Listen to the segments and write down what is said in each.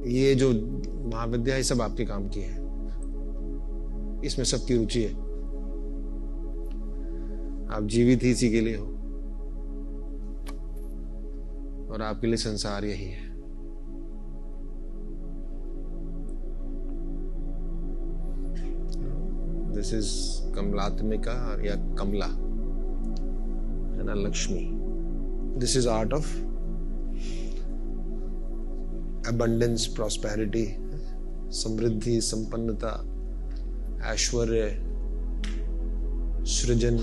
ये जो महाविद्या है सब आपके काम की है, इसमें सबकी रुचि है, आप जीवित ही इसी के लिए हो और आपके लिए संसार यही है। दिस इज कमलात्मिका या कमला है ना, Lakshmi. This is art of abundance, prosperity, समृद्धि, संपन्नता, ऐश्वर्य, सृजन,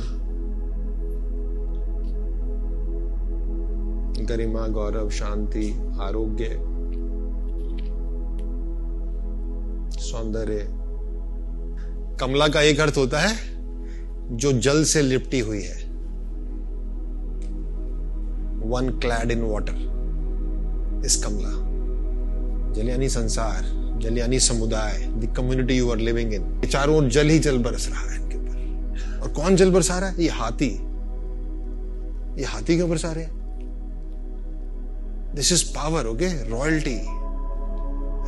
गरिमा, गौरव, शांति, आरोग्य, सौंदर्य। कमला का एक अर्थ होता है जो जल से लिपटी हुई है, वन क्लैड इन वाटर इस कमला। जल यानी संसार, जल यानी समुदाय, the community you are living in. चारों ओर जल ही जल बरस रहा है इनके ऊपर। और कौन जल बरसा रहा है? ये हाथी क्यों बरसा रहे हैं? This is power, okay, royalty.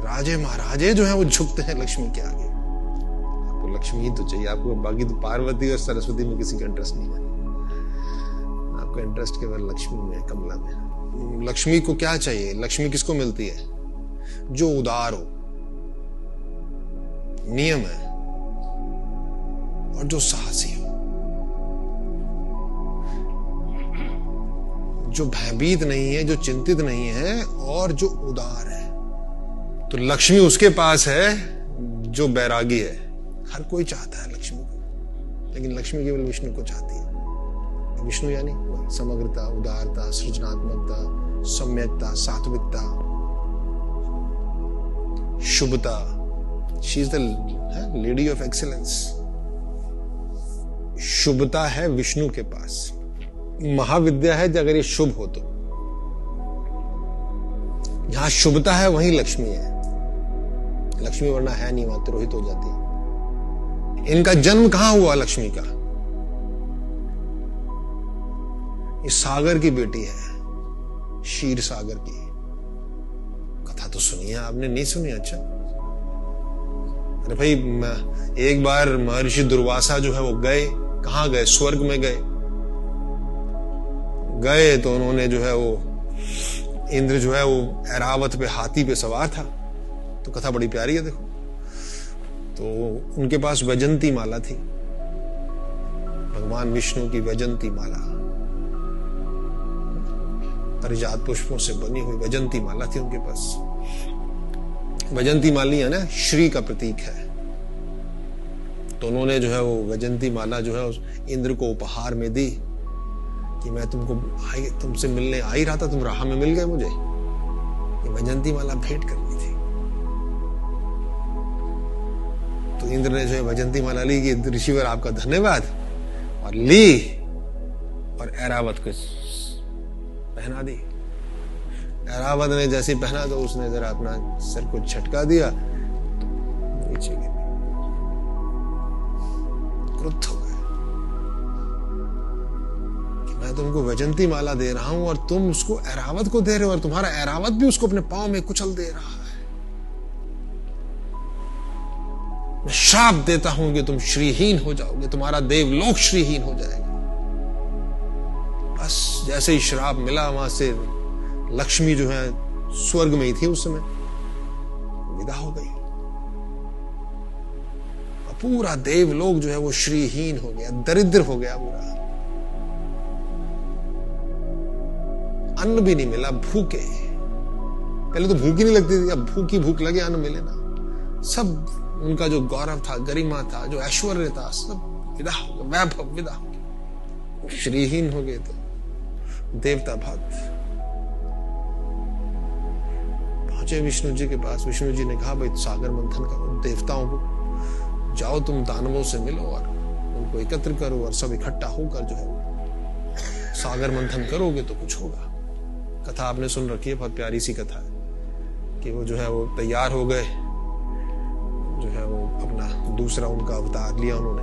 राजे महाराजे जो है वो झुकते हैं लक्ष्मी के आगे। आपको लक्ष्मी ही तो चाहिए, आपको बाकी तो पार्वती और सरस्वती में किसी का इंटरेस्ट नहीं है। आपका इंटरेस्ट केवल लक्ष्मी में, कमला में। लक्ष्मी को क्या चाहिए? लक्ष्मी किसको मिलती है? जो उदार हो, नियम है, और जो साहसी हो, जो भयभीत नहीं है, जो चिंतित नहीं है, और जो उदार है। तो लक्ष्मी उसके पास है जो बैरागी है। हर कोई चाहता है लक्ष्मी को, लेकिन लक्ष्मी केवल विष्णु को चाहती है। विष्णु यानी समग्रता, उदारता, सृजनात्मकता, सम्यकता, सात्विकता, शुभता। She is the lady of excellence. शुभता है विष्णु के पास। महाविद्या है अगर ये शुभ हो तो। जहां शुभता है वहीं लक्ष्मी है। लक्ष्मी वरना है नहीं, वहां तिरोहित हो जाती है। इनका जन्म कहां हुआ लक्ष्मी का? ये सागर की बेटी है, क्षीर सागर की। कथा तो सुनी है आपने, नहीं सुनी? अच्छा, अरे भाई, एक बार महर्षि दुर्वासा जो है वो गए, कहां गए? स्वर्ग में गए तो उन्होंने जो है वो इंद्र जो है वो ऐरावत पे हाथी पे सवार था। तो कथा बड़ी प्यारी है, देखो। तो उनके पास वैजंती माला थी, भगवान विष्णु की वैजंती माला, परिजात पुष्पों से बनी हुई वैजंती माला थी उनके पास। वैजंती माली है ना, श्री का प्रतीक है। तो उन्होंने जो है वो वैजंती माला जो है इंद्र को उपहार में दी कि मैं तुमसे मिलने आ ही रहा था, तुम राह में मिल गए मुझे। ये वैजंती माला भेंट करनी थी। तो इंद्र ने जो है वैजंती माला ली कि ऋषिवर आपका धन्यवाद, और ली और ऐरावत को पहना दी। ऐरावत ने जैसे पहना तो उसने जरा अपना सर को झटका दिया, तो नीचे गिर गई। क्रुद्ध हो गए कि मैं तुमको वैजंती माला दे रहा हूं और तुम उसको ऐरावत को दे रहे हो, और तुम्हारा ऐरावत भी उसको अपने पांव में कुचल दे रहा है। मैं श्राप देता हूं कि तुम श्रीहीन हो जाओगे, तुम्हारा देवलोक श्रीहीन हो जाएगा। बस जैसे ही श्राप मिला, वहां से लक्ष्मी जो है स्वर्ग में ही थी उस समय, विदा हो गई। पूरा देवलोक जो है वो श्रीहीन हो गया, दरिद्र हो गया पूरा। अन्न भी नहीं मिला, भूखे। पहले तो भूख ही नहीं लगती थी, अब भूख लगे, अन्न मिले ना। सब उनका जो गौरव था, गरिमा था, जो ऐश्वर्य था, सब विदा हो गया, वैभव विदा हो गया, श्रीहीन हो गए थे। देवता भक्त पहुंचे विष्णु जी के पास। विष्णु जी ने कहा, भाई सागर मंथन करो, देवताओं को जाओ, तुम दानवों से मिलो और उनको एकत्र करो, और सब इकट्ठा होकर जो है सागर मंथन करोगे तो कुछ होगा। कथा आपने सुन रखी है, बहुत प्यारी सी कथा है कि वो जो है वो तैयार हो गए, जो है वो अपना दूसरा उनका अवतार लिया उन्होंने,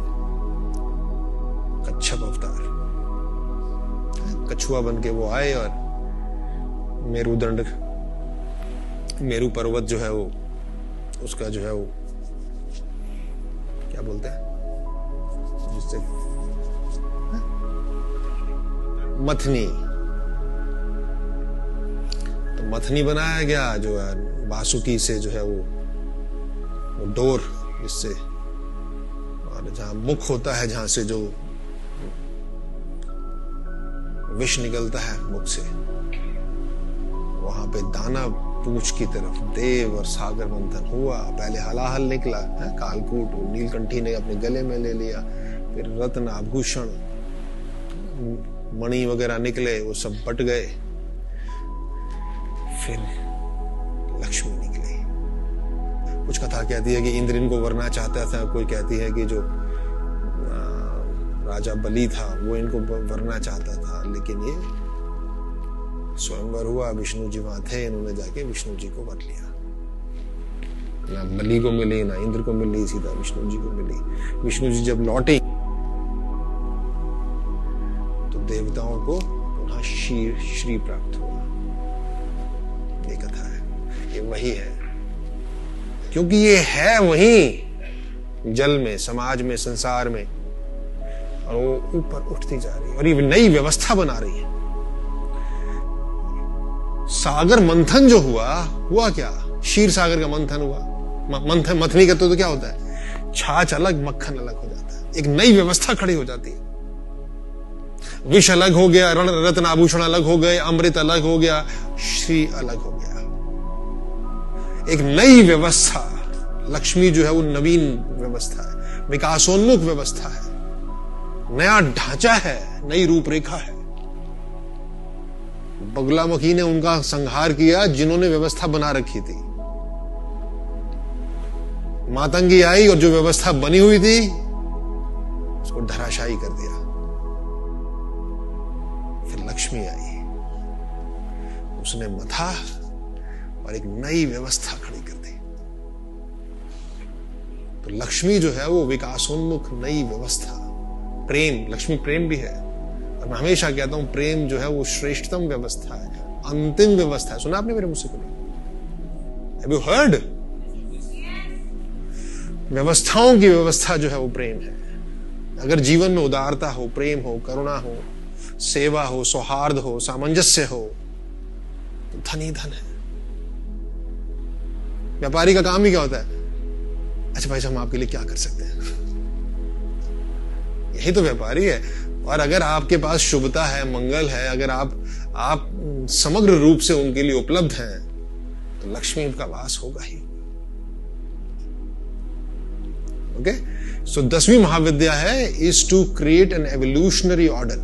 कच्छप अवतार। कछुआ बन के वो आए और मेरुदंड मेरू पर्वत जो है वो, उसका जो है वो क्या बोलते हैं जिससे, मथनी, तो मथनी बनाया गया जो है वासुकी से, जो है वो डोर जिससे, और जहां मुख होता है, जहां से जो विष निकलता है मुख से, वहां पे दाना पूछ की तरफ देव और सागर मंथन हुआ। पहले हलाहल निकला है, कालकूट, नीलकंठी ने अपने गले में ले लिया, फिर रत्न आभूषण मणि वगैरह निकले, वो सब बट गए, फिर लक्ष्मी निकली। कुछ कथा कहती है कि इंद्र इनको वरना चाहता था, कोई कहती है कि जो राजा बलि था वो इनको वरना चाहता था, लेकिन ये स्वयंवर हुआ, विष्णु जी वहां थे, इन्होंने जाके विष्णु जी को वर लिया। ना बलि को मिली, ना इंद्र को मिली, सीधा विष्णु जी को मिली। विष्णु जी जब लौटे तो देवताओं को पुनः श्री प्राप्त हुआ। ये कथा है, ये वही है, क्योंकि ये है वही जल में, समाज में, संसार में, और वो ऊपर उठती जा रही है और ये नई व्यवस्था बना रही है। सागर मंथन जो हुआ क्या? क्षीर सागर का मंथन हुआ। मंथन, मथनी करते तो क्या होता है? छाछ अलग, मक्खन अलग हो जाता है, एक नई व्यवस्था खड़ी हो जाती है। विष अलग हो गया, रत्न आभूषण अलग हो गए, अमृत अलग हो गया, श्री अलग हो गया, एक नई व्यवस्था। लक्ष्मी जो है वो नवीन व्यवस्था है, विकासोन्मुख व्यवस्था है, नया ढांचा है, नई रूपरेखा है। बगलामुखी ने उनका संहार किया जिन्होंने व्यवस्था बना रखी थी। मातंगी आई और जो व्यवस्था बनी हुई थी उसको धराशायी कर दिया। फिर लक्ष्मी आई, उसने मथा और एक नई व्यवस्था खड़ी कर दी। तो लक्ष्मी जो है वो विकासोन्मुख नई व्यवस्था, प्रेम, लक्ष्मी प्रेम भी है। और मैं हमेशा कहता हूं प्रेम जो है वो श्रेष्ठतम व्यवस्था है, अंतिम व्यवस्था है। सुना आपने मेरे मुंह से कभी? Have you heard? व्यवस्थाओं की व्यवस्था जो है वो प्रेम है। अगर जीवन में उदारता हो, प्रेम हो, करुणा हो, सेवा हो, सौहार्द हो, सामंजस्य हो, तो धन ही धन है। व्यापारी का काम ही क्या होता है? अच्छा भाई हम आपके लिए क्या कर सकते हैं? यही तो व्यापारी है। और अगर आपके पास शुभता है, मंगल है, अगर आप समग्र रूप से उनके लिए उपलब्ध हैं, तो लक्ष्मी का वास होगा ही। ओके, सो 10वीं महाविद्या है is to create an evolutionary order.